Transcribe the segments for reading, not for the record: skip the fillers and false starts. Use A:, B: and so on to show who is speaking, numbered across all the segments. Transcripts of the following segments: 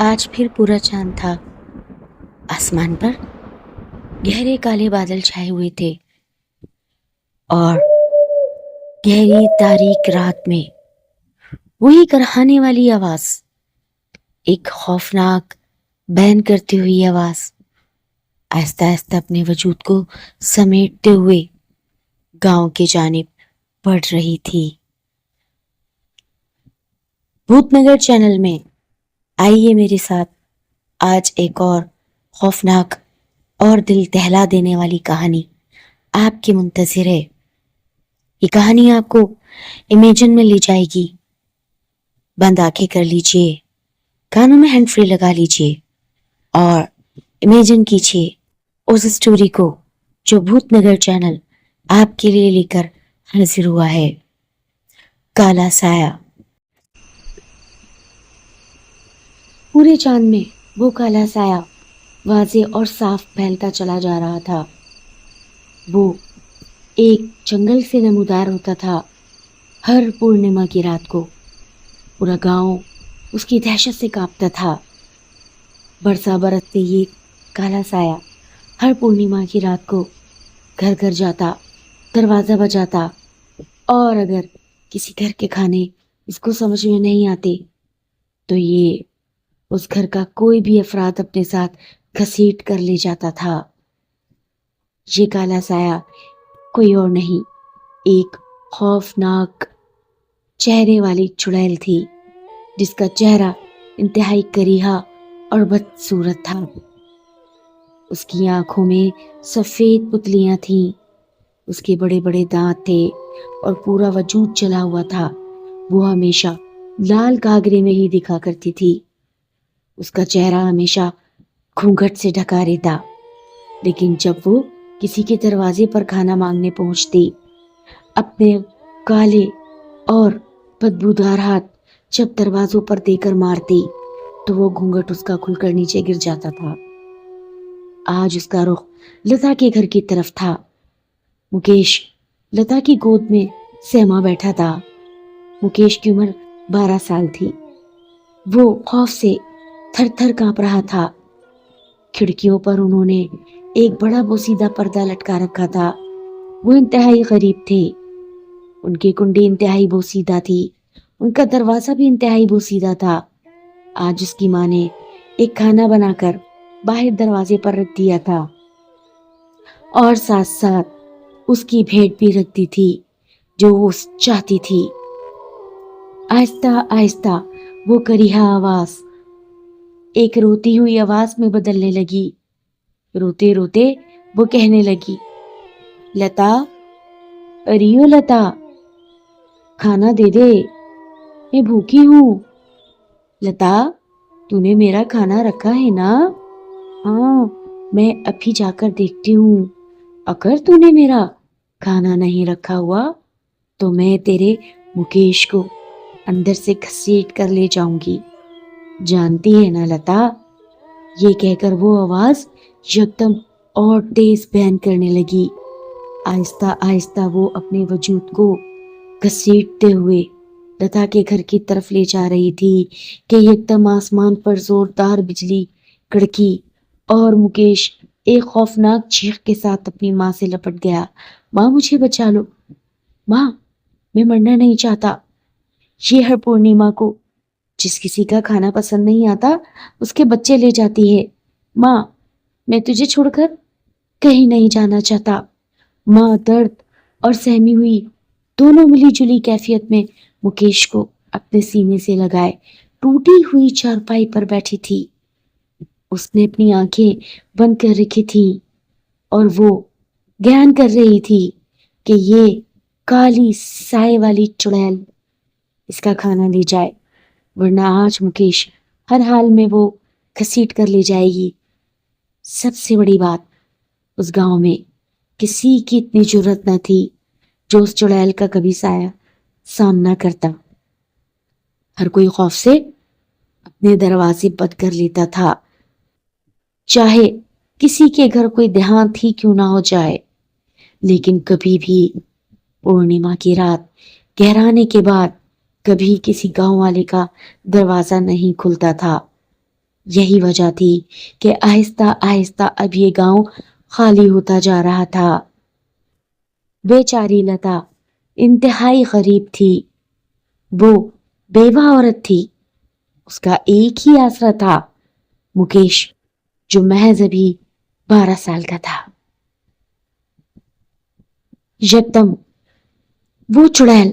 A: آج پھر پورا چاند تھا۔ آسمان پر گہرے کالے بادل چھائے ہوئے تھے اور گہری تاریک رات میں وہی کرہانے والی آواز، ایک خوفناک بین کرتی ہوئی آواز، آہستہ آہستہ اپنے وجود کو سمیٹتے ہوئے گاؤں کی جانب بڑھ رہی تھی۔ بھوت نگر چینل میں آئیے میرے ساتھ آج ایک اور خوفناک اور دل دہلا دینے والی کہانی آپ کی منتظر ہے۔ یہ کہانی آپ کو امیجن میں لے جائے گی۔ بند آنکھیں کر لیجئے، کانوں میں ہینڈ فری لگا لیجئے اور امیجن کیجئے اس اسٹوری کو جو بھوت نگر چینل آپ کے لیے لے کر حاضر ہوا ہے۔ کالا سایہ۔ پورے چاند میں وہ کالا سایہ واضح اور صاف پھیلتا چلا جا رہا تھا۔ وہ ایک جنگل سے نمودار ہوتا تھا۔ ہر پورنیما کی رات کو پورا گاؤں اس کی دہشت سے کانپتا تھا۔ برسا برستے یہ کالا سایہ ہر پورنیما کی رات کو گھر گھر جاتا، دروازہ بجاتا، اور اگر کسی گھر کے کھانے اس کو سمجھ میں نہیں آتے تو یہ اس گھر کا کوئی بھی افراد اپنے ساتھ گھسیٹ کر لے جاتا تھا۔ یہ کالا سایہ کوئی اور نہیں، ایک خوفناک چہرے والی چڑیل تھی جس کا چہرہ انتہائی کریہا اور بدصورت تھا۔ اس کی آنکھوں میں سفید پتلیاں تھیں، اس کے بڑے بڑے دانت تھے اور پورا وجود جلا ہوا تھا۔ وہ ہمیشہ لال گھاگرے میں ہی دکھا کرتی تھی۔ اس کا چہرہ ہمیشہ گھونگھٹ سے ڈھکا رہتا، لیکن جب وہ کسی کے دروازے پر کھانا مانگنے پہنچتی، اپنے کالے اور بدبودار ہاتھ جب دروازوں پر دے کر مارتی تو وہ گھونگھٹ اس کا کھل کر نیچے گر جاتا تھا۔ آج اس کا رخ لتا کے گھر کی طرف تھا۔ مکیش لتا کی گود میں سہما بیٹھا تھا۔ مکیش کی عمر 12 سال تھی۔ وہ خوف سے تھر تھر کانپ رہا تھا۔ کھڑکیوں پر انہوں نے ایک بڑا بوسیدہ پردہ لٹکا رکھا تھا۔ وہ انتہائی غریب تھے۔ ان کی کنڈی انتہائی بوسیدہ تھی، ان کا دروازہ بھی انتہائی بوسیدہ تھا۔ آج اس کی ماں نے ایک کھانا بنا کر باہر دروازے پر رکھ دیا تھا اور ساتھ ساتھ اس کی بھیٹ بھی رکھ دی تھی جو وہ چاہتی تھی۔ آہستہ آہستہ وہ کریہا آواز ایک روتی ہوئی آواز میں بدلنے لگی۔ روتے روتے وہ کہنے لگی، لتا، اریو لتا، کھانا دے دے، میں بھوکی ہوں۔ لتا، تو نے میرا کھانا رکھا ہے نا؟ ہاں، میں ابھی جا کر دیکھتی ہوں۔ اگر تو نے میرا کھانا نہیں رکھا ہوا تو میں تیرے مکیش کو اندر سے گھسیٹ کر لے جاؤں گی، جانتی ہے نا لتا؟ یہ کہہ کر وہ آواز یکدم اور تیز بین کرنے لگی۔ آہستہ آہستہ وہ اپنے وجود کو گھسیٹتے ہوئے لتا کے گھر کی طرف لے جا رہی تھی کہ یکدم آسمان پر زوردار بجلی کڑکی اور مکیش ایک خوفناک چیخ کے ساتھ اپنی ماں سے لپٹ گیا۔ ماں، مجھے بچا لو، ماں، میں مرنا نہیں چاہتا۔ یہ ہر پورنیما کو جس کسی کا کھانا پسند نہیں آتا اس کے بچے لے جاتی ہے۔ ماں، میں تجھے چھوڑ کر کہیں نہیں جانا چاہتا۔ ماں درد اور سہمی ہوئی دونوں ملی جلی کیفیت میں مکیش کو اپنے سینے سے لگائے ٹوٹی ہوئی چارپائی پر بیٹھی تھی۔ اس نے اپنی آنکھیں بند کر رکھی تھی اور وہ گیان کر رہی تھی کہ یہ کالی سائے والی چڑیل اس کا کھانا لے جائے، ورنہ آج مکیش ہر حال میں وہ گھسیٹ کر لے جائے گی۔ سب سے بڑی بات، اس گاؤں میں کسی کی اتنی جرأت نہ تھی جو اس چڑیل کا کبھی سایہ سامنا کرتا۔ ہر کوئی خوف سے اپنے دروازے بند کر لیتا تھا، چاہے کسی کے گھر کوئی دیہانت ہی کیوں نہ ہو جائے۔ لیکن کبھی بھی پورنیما کی رات گہرانے کے بعد کبھی کسی گاؤں والے کا دروازہ نہیں کھلتا تھا۔ یہی وجہ تھی کہ آہستہ آہستہ اب یہ گاؤں خالی ہوتا جا رہا تھا۔ بیچاری لتا انتہائی غریب تھی۔ وہ بیوہ عورت تھی۔ اس کا ایک ہی آسرا تھا مکیش، جو محض ابھی 12 سال کا تھا۔ یکدم وہ چڑیل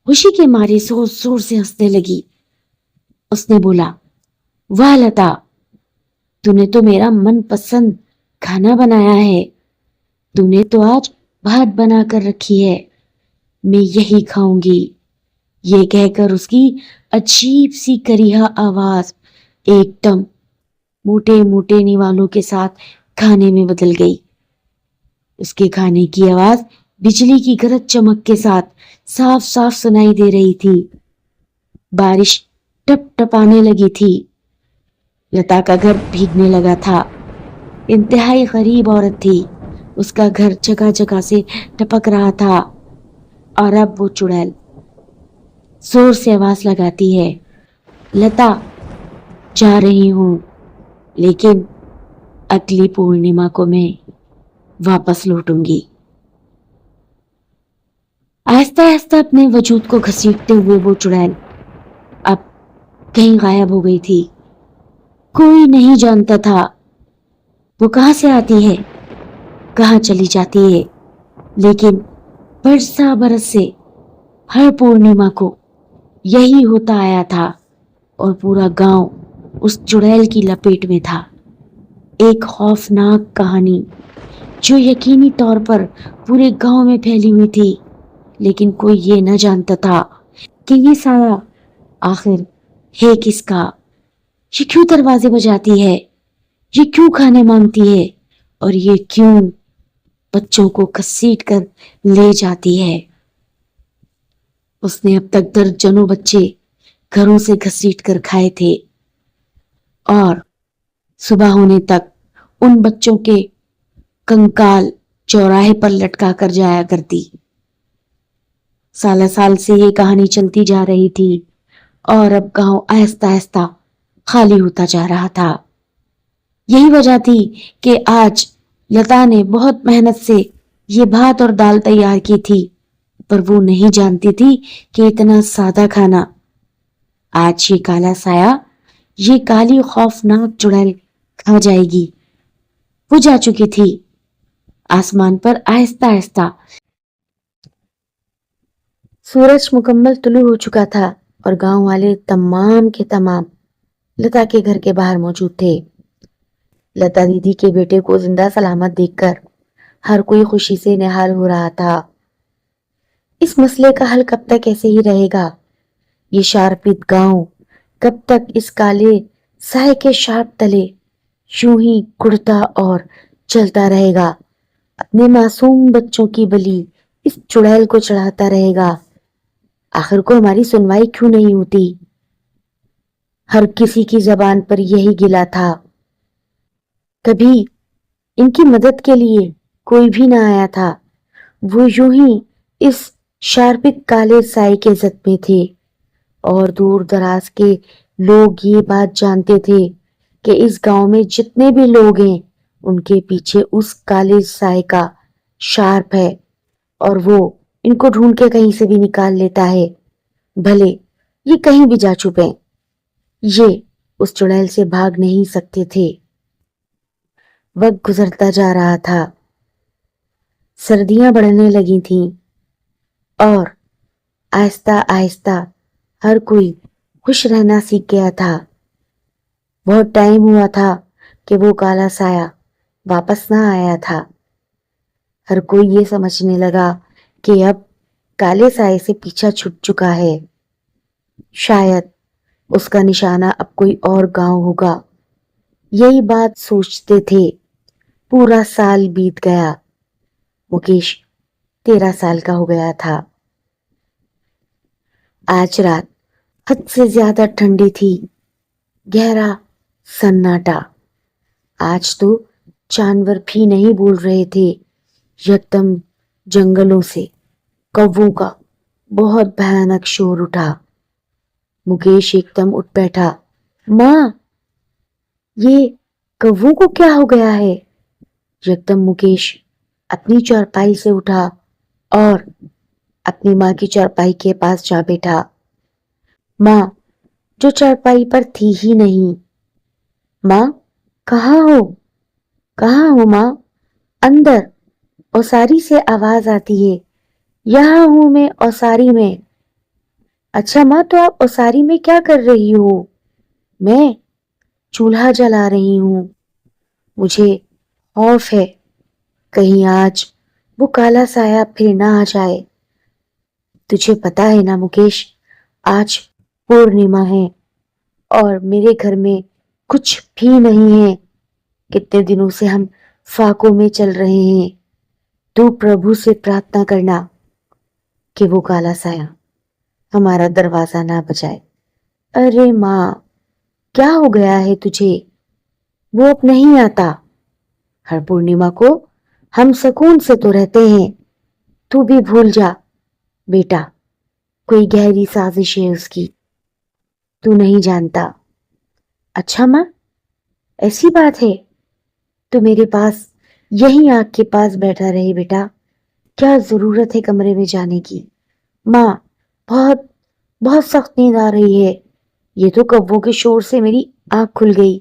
A: خوشی کے مارے زور زور سے ہنسنے لگی۔ اس نے بولا، واہ لتا، تو نے تو میرا من پسند کھانا بنایا ہے۔ تو نے تو آج بھات بنا کر رکھی ہے، میں یہی کھاؤں گی۔ یہ کہہ کر اس کی عجیب سی کریہا آواز ایک دم موٹے موٹے نیوالوں کے ساتھ کھانے میں بدل گئی۔ اس کے کھانے کی آواز بجلی کی گرج چمک کے ساتھ صاف صاف سنائی دے رہی تھی۔ بارش ٹپ ٹپانے لگی تھی۔ لتا کا گھر بھیگنے لگا تھا۔ انتہائی غریب عورت تھی۔ اس کا گھر جگہ جگہ سے ٹپک رہا تھا۔ اور اب وہ چڑیل زور سے آواز لگاتی ہے، لتا، جا رہی ہوں، لیکن اگلی پورنیما کو میں واپس لوٹوں گی۔ آہستہ آہستہ اپنے وجود کو گھسیٹتے ہوئے وہ چڑیل اب کہیں غائب ہو گئی تھی۔ کوئی نہیں جانتا تھا وہ کہاں سے آتی ہے، کہاں چلی جاتی ہے، لیکن برسا برس سے ہر پورنیما کو یہی ہوتا آیا تھا اور پورا گاؤں اس چڑیل کی لپیٹ میں تھا۔ ایک خوفناک کہانی جو یقینی طور پر پورے گاؤں میں پھیلی ہوئی تھی، لیکن کوئی یہ نہ جانتا تھا کہ یہ سایہ آخر ہے کس کا، یہ کیوں دروازے بجاتی ہے، یہ کیوں کھانے مانگتی ہے، اور یہ کیوں بچوں کو گھسیٹ کر لے جاتی ہے۔ اس نے اب تک درجنوں بچے گھروں سے گھسیٹ کر کھائے تھے، اور صبح ہونے تک ان بچوں کے کنکال چوراہے پر لٹکا کر جایا کرتی۔ سالہ سال سے یہ کہانی چلتی جا رہی تھی، اور اب گاؤں آہستہ آہستہ خالی ہوتا جا رہا تھا۔ یہی وجہ تھی کہ آج لتا نے بہت محنت سے یہ بھات اور دال تیار کی تھی، پر وہ نہیں جانتی تھی کہ اتنا سادہ کھانا آج یہ کالا سایہ، یہ کالی خوفناک چڑیل کھا جائے گی۔ وہ جا چکی تھی۔ آسمان پر آہستہ آہستہ سورج مکمل طلوع ہو چکا تھا، اور گاؤں والے تمام کے تمام لتا کے گھر کے باہر موجود تھے۔ لتا دیدی کے بیٹے کو زندہ سلامت دیکھ کر ہر کوئی خوشی سے نہال ہو رہا تھا۔ اس مسئلے کا حل کب تک ایسے ہی رہے گا؟ یہ شارپت گاؤں کب تک اس کالے سائے کے شارپ تلے یوں ہی گڑتا اور چلتا رہے گا، اپنے معصوم بچوں کی بلی اس چڑیل کو چڑھاتا رہے گا؟ آخر کو ہماری سنوائی کیوں نہیں ہوتی؟ ہر کسی کی زبان پر یہی گلا تھا۔ کبھی ان کی مدد کے لیے کوئی بھی نہ آیا تھا۔ وہ یوں ہی اس شارپت کالے سائے کے زد میں تھے، اور دور دراز کے لوگ یہ بات جانتے تھے کہ اس گاؤں میں جتنے بھی لوگ ہیں ان کے پیچھے اس کالے سائے کا شارپ ہے، اور وہ ان کو ڈھونڈ کے کہیں سے بھی نکال لیتا ہے، بھلے یہ کہیں بھی جا چھپیں۔ یہ اس چڑیل سے بھاگ نہیں سکتے تھے۔ وقت گزرتا جا رہا تھا۔ سردیاں بڑھنے لگی تھیں، اور آہستہ آہستہ ہر کوئی خوش رہنا سیکھ گیا تھا۔ بہت ٹائم ہوا تھا کہ وہ کالا سایہ واپس نہ آیا تھا۔ ہر کوئی یہ سمجھنے لگا کہ اب کالے سائے سے پیچھا چھٹ چکا ہے۔ شاید اس کا نشانہ اب کوئی اور گاؤں ہوگا۔ یہی بات سوچتے تھے۔ پورا سال بیت گیا۔ مکیش 13 سال کا ہو گیا تھا۔ آج رات حد سے زیادہ ٹھنڈی تھی۔ گہرا سناٹا۔ آج تو جانور بھی نہیں بول رہے تھے۔ یکدم جنگلوں سے کووں کا بہت بھیانک شور اٹھا۔ مکیش ایک دم اٹھ بیٹھا۔ ماں، یہ کبو کو کیا ہو گیا ہے؟ یکدم مکیش اپنی چارپائی سے اٹھا اور اپنی ماں کی چارپائی کے پاس جا بیٹھا۔ ماں جو چارپائی پر تھی ہی نہیں۔ ماں کہاں ہو؟ کہاں ہو ماں؟ اندر اوساری سے آواز آتی ہے۔ یہاں ہوں میں اوساری میں۔ اچھا ماں، تو آپ اوساری میں کیا کر رہی ہو؟ میں چولہا جلا رہی ہوں۔ مجھے خوف ہے کہیں آج وہ کالا سایہ پھر نہ آ جائے۔ تجھے پتا ہے نا مکیش، آج پورنیما ہے اور میرے گھر میں کچھ بھی نہیں ہے۔ کتنے دنوں سے ہم فاقوں میں چل رہے ہیں۔ تو پربھو سے پرارتھنا کرنا کہ وہ کالا سایہ ہمارا دروازہ نہ بجائے۔ ارے ماں، کیا ہو گیا ہے تجھے؟ وہ اب نہیں آتا۔ ہر پورنیما کو ہم سکون سے تو رہتے ہیں، تو بھی بھول جا بیٹا، کوئی گہری سازش ہے اس کی، تو نہیں جانتا۔ اچھا ماں، ایسی بات ہے تو میرے پاس یہیں آگ کے پاس بیٹھا رہے بیٹا، کیا ضرورت ہے کمرے میں جانے کی؟ ماں بہت بہت سخت نیند آ رہی ہے۔ یہ تو کبوں کے شور سے میری آنکھ کھل گئی،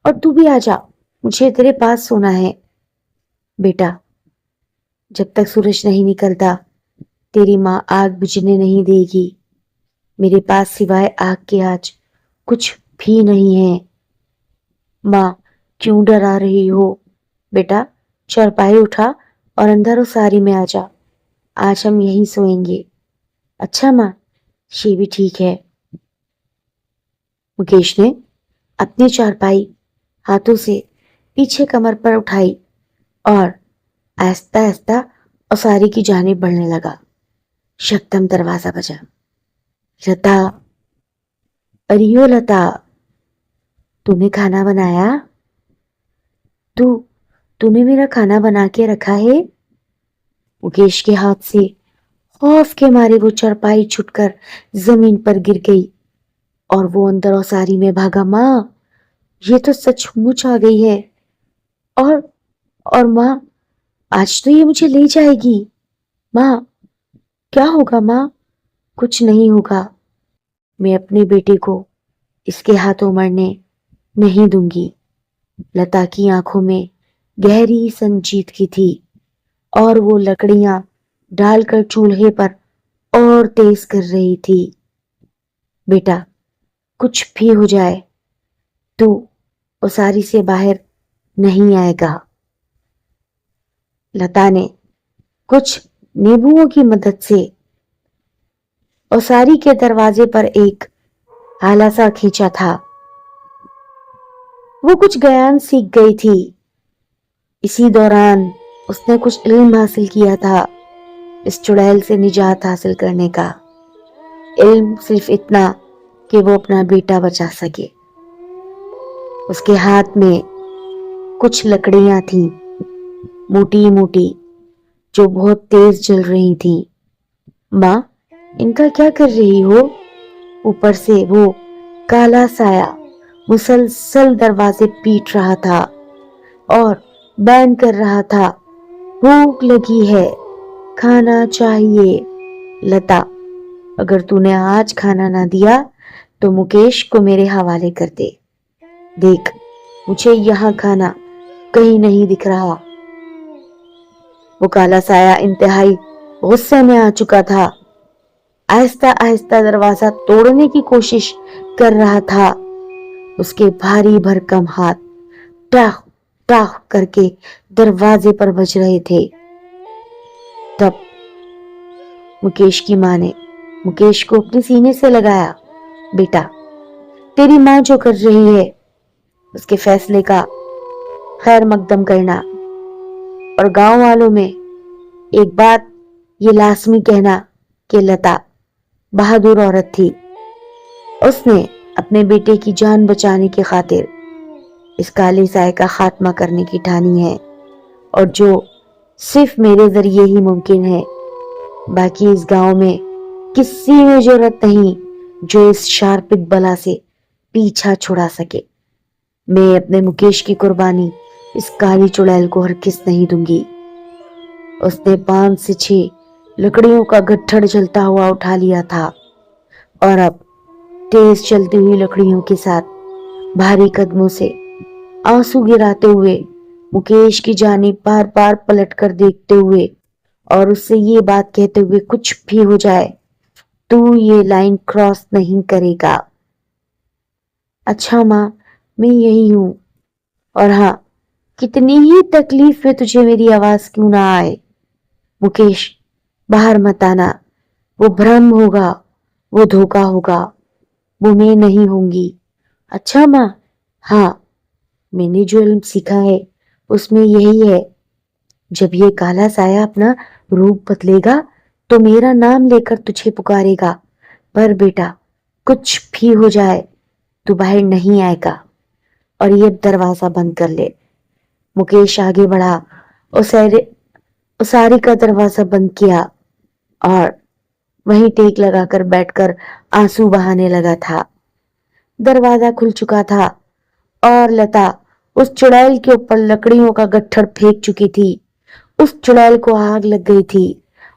A: اور تو بھی آ جا، مجھے تیرے پاس سونا ہے۔ بیٹا جب تک سورج نہیں نکلتا تیری ماں آگ بجھنے نہیں دے گی۔ میرے پاس سوائے آگ کے آج کچھ بھی نہیں ہے۔ ماں کیوں ڈرا رہی ہو؟ بیٹا چارپائی اٹھا اور اندر اوساری میں آ جا، آج ہم یہیں سوئیں گے۔ اچھا ماں، یہ بھی ٹھیک ہے۔ مکیش نے اپنی چارپائی ہاتھوں سے پیچھے کمر پر اٹھائی اور آہستہ آہستہ اوساری کی جانب بڑھنے لگا۔ یکدم دروازہ بجا۔ لتا، اریو لتا، تو نے کھانا بنایا؟ تو نے میرا کھانا بنا کے رکھا ہے؟ مکیش کے ہاتھ سے خوف کے مارے وہ چارپائی چھٹ کر زمین پر گر گئی اور وہ اندر اوساری میں بھاگا۔ ماں یہ تو سچ مچ آ گئی ہے، اور ماں آج تو یہ مجھے لے جائے گی۔ ماں کیا ہوگا ماں؟ کچھ نہیں ہوگا، میں اپنے بیٹے کو اس کے ہاتھوں مرنے نہیں دوں گی۔ لتا کی آنکھوں میں گہری سنجیدگی تھی اور وہ لکڑیاں ڈال کر چولہے پر اور تیز کر رہی تھی۔ بیٹا کچھ بھی ہو جائے تو اوساری سے باہر نہیں آئے گا۔ لتا نے کچھ نیبوؤں کی مدد سے اوساری کے دروازے پر ایک ہالا سا کھینچا تھا۔ وہ کچھ گیان سیکھ گئی تھی، اسی دوران اس نے کچھ علم حاصل کیا تھا اس چڑیل سے نجات حاصل کرنے کا۔ علم صرف اتنا کہ وہ اپنا بیٹا بچا سکے۔ اس کے ہاتھ میں کچھ لکڑیاں تھیں، موٹی موٹی، جو بہت تیز جل رہی تھیں۔ ماں ان کا کیا کر رہی ہو؟ اوپر سے وہ کالا سایہ مسلسل دروازے پیٹ رہا تھا اور بین کر رہا تھا، بھوک لگی ہے، کھانا چاہیے۔ لتا اگر تو نے آج کھانا نہ دیا تو مکیش کو میرے حوالے کر دے۔ دیکھ مجھے یہاں کھانا کہیں نہیں دکھ رہا۔ وہ کالا سایہ انتہائی غصے میں آ چکا تھا، آہستہ آہستہ دروازہ توڑنے کی کوشش کر رہا تھا۔ اس کے بھاری بھرکم ہاتھ ٹاخ ٹاخ کر کے دروازے پر بج رہے تھے۔ تب مکیش کی ماں نے مکیش کو اپنے سینے سے لگایا۔ بیٹا تیری ماں جو کر رہی ہے اس کے فیصلے کا خیر مقدم کرنا، اور گاؤں والوں میں ایک بات یہ لازمی کہنا کہ لتا بہادر عورت تھی۔ اس نے اپنے بیٹے کی جان بچانے کی خاطر اس کالے سائے کا خاتمہ کرنے کی ٹھانی ہے، اور جو صرف میرے ذریعے ہی ممکن ہے۔ باقی اس گاؤں میں کسی میں جرأت نہیں جو اس شارپک بلا سے پیچھا چھڑا سکے۔ میں اپنے مکیش کی قربانی اس کالی چڑیل کو ہرگز نہیں دوں گی۔ اس نے 5 سے 6 لکڑیوں کا گٹھڑ جلتا ہوا اٹھا لیا تھا اور اب تیز چلتی ہوئی لکڑیوں کے ساتھ بھاری قدموں سے آنسو گراتے ہوئے مکیش کی جانب بار بار پلٹ کر دیکھتے ہوئے اور اس سے یہ بات کہتے ہوئے کچھ بھی ہو جائے تو یہ لائن کراس نہیں کرے گا۔ اچھا ماں، میں یہی ہوں، اور ہاں، کتنی ہی تکلیف میں تجھے میری آواز کیوں نہ آئے، مکیش باہر مت آنا، وہ بھرم ہوگا، وہ دھوکا ہوگا، وہ میں نہیں ہوں گی۔ اچھا ماں، ہاں، میں نے جو علم سیکھا ہے اس میں یہی ہے، جب یہ کالا سایہ اپنا روپ بدلے گا تو میرا نام لے کر تجھے پکارے گا، پر بیٹا کچھ بھی ہو جائے تو باہر نہیں آئے گا، اور یہ دروازہ بند کر لے۔ مکیش آگے بڑھا، اساری کا دروازہ بند کیا اور وہیں ٹیک لگا کر بیٹھ کر آنسو بہانے لگا تھا۔ دروازہ کھل چکا تھا اور لتا اس چڑیل کے اوپر لکڑیوں کا گٹھڑ پھینک چکی تھی۔ اس چڑیل کو آگ لگ گئی تھی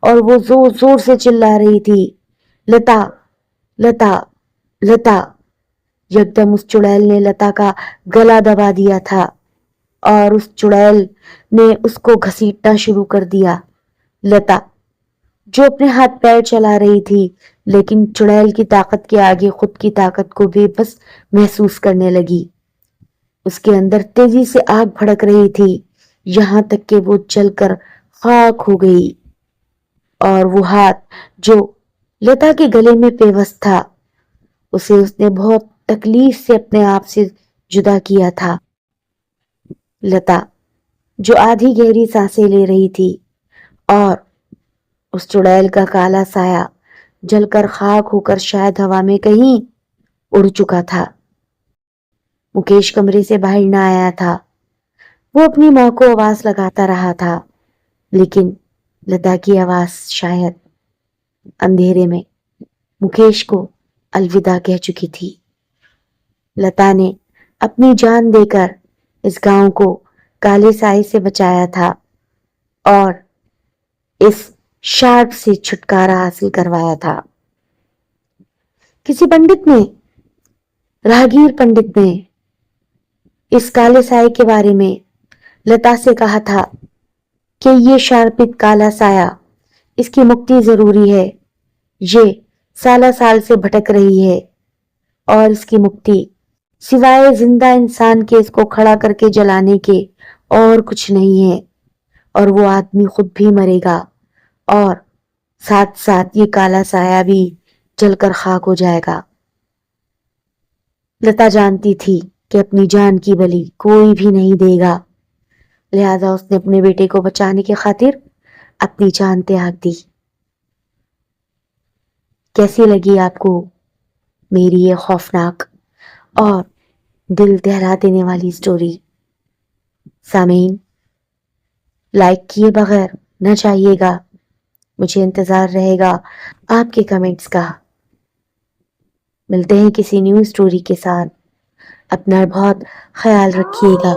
A: اور وہ زور زور سے چلا رہی تھی، لتا لتا لتا۔ یکدم اس چڑیل نے لتا کا گلا دبا دیا تھا اور اس چڑیل نے اس کو گھسیٹنا شروع کر دیا۔ لتا جو اپنے ہاتھ پیر چلا رہی تھی لیکن چڑیل کی طاقت کے آگے خود کی طاقت کو بے بس محسوس کرنے لگی۔ اس کے اندر تیزی سے آگ بھڑک رہی تھی، یہاں تک کہ وہ جل کر خاک ہو گئی، اور وہ ہاتھ جو لتا کے گلے میں پیوست تھا اسے اس نے بہت تکلیف سے اپنے آپ سے جدا کیا تھا۔ لتا جو آدھی گہری سانسیں لے رہی تھی اور اس چڑیل کا کالا سایہ جل کر خاک ہو کر شاید ہوا میں کہیں اڑ چکا تھا۔ مکیش کمرے سے باہر نہ آیا تھا، وہ اپنی ماں کو آواز لگاتا رہا تھا، لیکن لتا کی آواز شاید اندھیرے میں مکیش کو الوداع کہہ چکی تھی۔ لتا نے اپنی جان دے کر اس گاؤں کو کالے سائے سے بچایا تھا اور اس شارپ سے چھٹکارا حاصل کروایا تھا۔ کسی پنڈت نے، راہگیر پنڈت نے اس کالے سائے کے بارے میں لتا سے کہا تھا کہ یہ شارپت کالا سایہ، اس کی مکتی ضروری ہے، یہ سالہ سال سے بھٹک رہی ہے اور اس کی مکتی سوائے زندہ انسان کے اس کو کھڑا کر کے جلانے کے اور کچھ نہیں ہے، اور وہ آدمی خود بھی مرے گا اور ساتھ ساتھ یہ کالا سایہ بھی جل کر خاک ہو جائے گا۔ لتا جانتی تھی کہ اپنی جان کی بلی کوئی بھی نہیں دے گا، لہذا اس نے اپنے بیٹے کو بچانے کی خاطر اپنی جان تیاگ دی۔ کیسی لگی آپ کو میری یہ خوفناک اور دل دہلا دینے والی سٹوری؟ سامعین، لائک کیے بغیر نہ جائیے گا، مجھے انتظار رہے گا آپ کے کمنٹس کا۔ ملتے ہیں کسی نیو سٹوری کے ساتھ، اپنا بہت خیال رکھیے گا۔